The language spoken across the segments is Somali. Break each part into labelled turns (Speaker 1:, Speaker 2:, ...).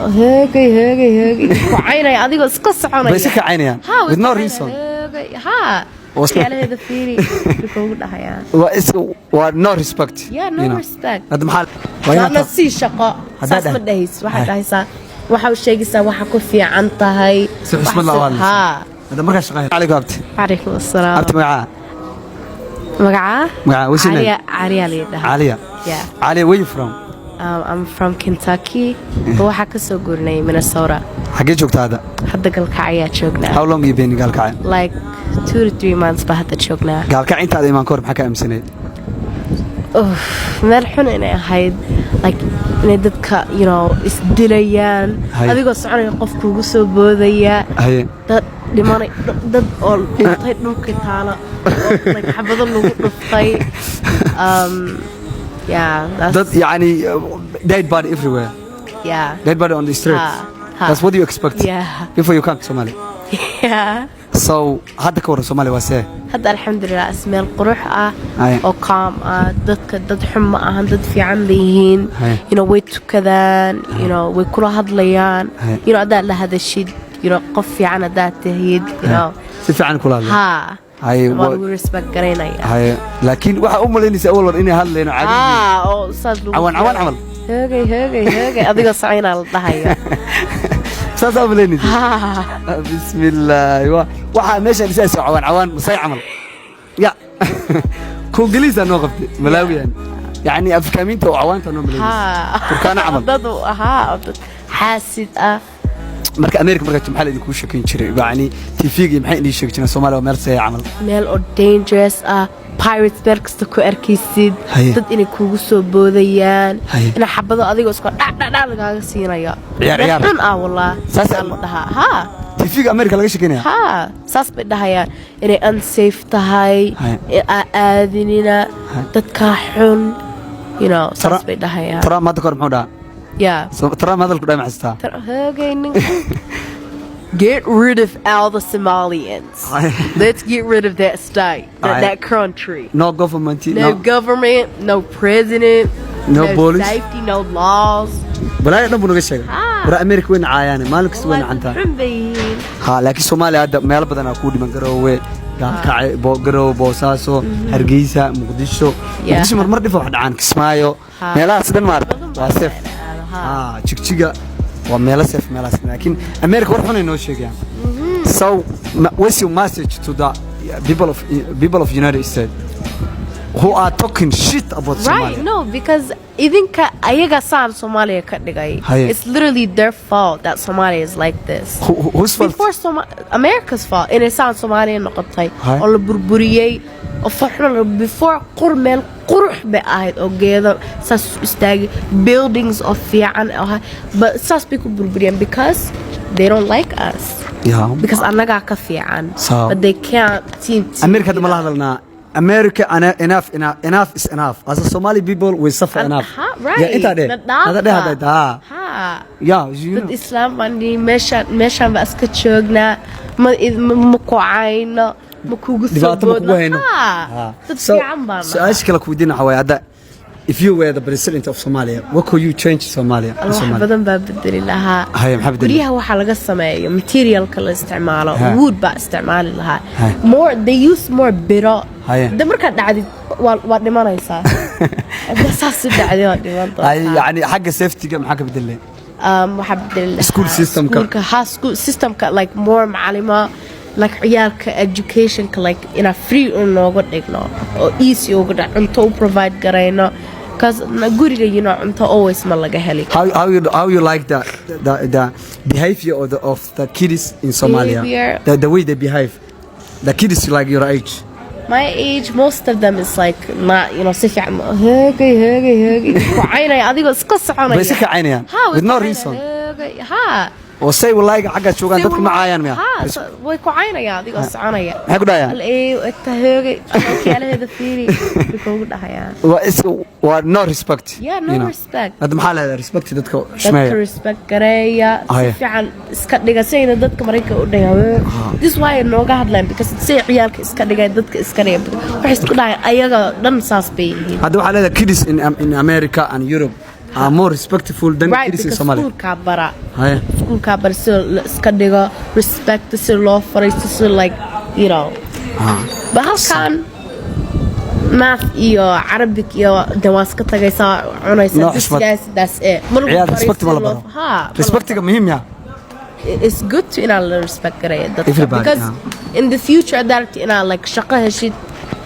Speaker 1: هاجي وعيني أديكو سكس عنا
Speaker 2: بس كعينيا with no reason
Speaker 1: ها على هذا فيري بيقول لها يعني
Speaker 2: no respect
Speaker 1: no respect
Speaker 2: هذا محل
Speaker 1: أنا سي شقاء ساس مدهيس واحد هيسا واحد شيء سا واحد كفي عن طهي
Speaker 2: بسم الله والله
Speaker 1: ها
Speaker 2: هذا ما كان شغال عليك قابتي
Speaker 1: عليكم السلام
Speaker 2: أنت معاه وش
Speaker 1: اسمه
Speaker 2: عالية عالية where you from
Speaker 1: I'm from Kentucky هو حكى سو قرني Minnesota
Speaker 2: حقيقة جوكت هذا
Speaker 1: حتى قال كعيا شوقنا
Speaker 2: how long you been قال كعيا
Speaker 1: like 2 to 3 months بهذا شوقنا
Speaker 2: قال كعيا أنت هذا إيمان كور بحكي أمسني
Speaker 1: مرحون أنا هاي like ندك you know إسدليان هذا قص عني قف كوسو بودية
Speaker 2: هاي
Speaker 1: لماني ضد all طيب ممكن تعالى like حبض اللي نفطي yeah
Speaker 2: that's يعني dead body everywhere dead body on the street that's what you expect before you come to Somalia so هذا كور Somalia واسه
Speaker 1: هذا الحمد لله اسمه القروح أو قام ضد حمى ضد في عندهين you know ويت كذا you know وكل هذليان you know أداء لهذا الشيء you know قفي عن أداء تهيد you know
Speaker 2: سيف عن كل هذا
Speaker 1: هاي ورسبك قرينا
Speaker 2: هاي لكن واحد ليني أول إني هلا عادي
Speaker 1: أو صار
Speaker 2: عوان عمل
Speaker 1: هاجي أديك صعينا على الضحية
Speaker 2: صار أول ليني بسم الله واحد ماشي لسه عوان مصير عمل يا كونجليزا نوقف ملاوي يعني أفكامين تو عوان تنو ملاوي تركانا عمل
Speaker 1: ضدو حاسد
Speaker 2: marka America marka maxay idin ku sheekin jiray yaani TV-ga maxay idin sheegay jireen Soomaaliya oo meel say camal
Speaker 1: meel oo dangerous pirates berkasta ku arkaysid dad inay kugu soo boodayaan ina xabado adiga isku dhac lagaaga siinaya xun wallahi saas la dhahaa TV-ga America laga sheekinaya saas bay dhahayaan inay unsafe tahay aadinina dadka xun you know saas bay dhahayaan
Speaker 2: tara ma dadka muxuu dhahaa
Speaker 1: Yeah.
Speaker 2: So ترى ما هذا الكلام حسته.
Speaker 1: Get rid of all the Somalians. Let's get rid of that state, that country.
Speaker 2: No government.
Speaker 1: No government. No president.
Speaker 2: No police.
Speaker 1: Safety. No laws.
Speaker 2: بلا ينبون غشة. برا أمريكا وين عيانة مالك سوين عنتها. لكن الصومالي هذا ما يلبث أنا أقول من قروه. كعي قروه بوساسو هرقيسة مقدسو. مقدسو مرة دفع عن كسمايو. ملا سدن مار. واسف. تشيكا وملا سيف لكن أمريكا ورحنا إنه شيء يعني. So what's your message to the people of United States who are talking shit about Somalia?
Speaker 1: Right, no, because even ayaga san Somalia kaddigay. It's literally their fault that Somalia is like this.
Speaker 2: Whose fault?
Speaker 1: Before America's fault. In a san Somalia noqotay oo la burburiyay oo farxo before qurmel qurux bay ahayd oo geedo saas istaagay buildings of fiican but saas bay ku burburiyeen because they don't like us. Because anaga ka fiican but they can't seem to
Speaker 2: America ma la hadalna America enough is enough as a Somali people we suffer enough
Speaker 1: right
Speaker 2: هذا yeah you know
Speaker 1: Islam andi meeshan ba iska joogna ma ku ayno ma kugu soo boodno
Speaker 2: so ashkala ku diina xaway hada if you were the president of Somalia what could you change Somalia
Speaker 1: badan baa bedeli lahaa guryaha waxa laga sameeyo materialka la isticmaalo wood ba isticmaali lahaa more they use more biro da marka dhacdi waa dhimanaysaa saas dhacdi waa dhimantaa
Speaker 2: yani xagga safety-ga maxaa ka bedelay
Speaker 1: waxa bedeli
Speaker 2: school system
Speaker 1: ka like more macallima like ciyaalka education ka like ina free nooga dhigno oo easy uga dhac cunto provide garayno because guriga you know cunto always ma laga heli
Speaker 2: how you like the behavior of the kids in Somalia the way they behave the kids like your age
Speaker 1: my age most of them is like not you know sifi هاجي وعيني adigo iska soconaya
Speaker 2: bas ka caynaya with no reason وسي والله حاجة شو كان تدخل معايا أنا
Speaker 1: ويكوعينا يا دي قصعنا يا
Speaker 2: هاكو دايا
Speaker 1: الإيه التهاجي على هذا فيري بيكون ده يعني
Speaker 2: no respect
Speaker 1: no respect
Speaker 2: هذا محل هذا respect دتك شماية
Speaker 1: respect كريا فعلا إسكت سينا دتك مريكا قديها this why إنه قاعد لين because سي عيالك إسكت دتك إسكريا بحس كده أيها دم ساس بيه
Speaker 2: هذا محل هذا kids in America and Europe more respectful than it is in Somalia.
Speaker 1: School ka bara. School ka bara so iska dhigo respect so loo fariisto so like you know. But how can math iyo Arabic iyo dawaaska tagaysaa cunaysa that's it.
Speaker 2: Yeah, respect ma la baro. Respect ga muhiim ya.
Speaker 1: It's good to respect
Speaker 2: everybody
Speaker 1: because in the future that like shaqo heshid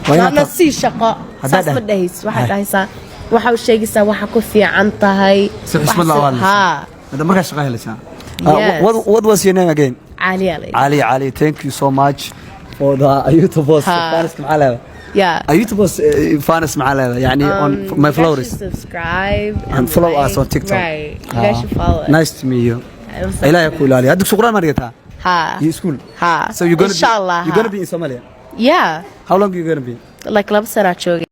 Speaker 1: waana si shaqo saas ma dhahays waxa dhahaysaa waxa uu sheegaysaa waxa ku fiican tahay hada
Speaker 2: marka shaqo helaysaa what was your name again Ali thank you so much for the YouTube post فانس معلها YouTube post فانس معلها يعني on my followers
Speaker 1: subscribe
Speaker 2: and follow us on TikTok
Speaker 1: right you guys should follow us
Speaker 2: nice to meet you إلهي يقول علي هذا شغلان مريتها you school
Speaker 1: so
Speaker 2: you're gonna be in Somalia
Speaker 1: yeah
Speaker 2: how long you gonna be
Speaker 1: like 2 سنوات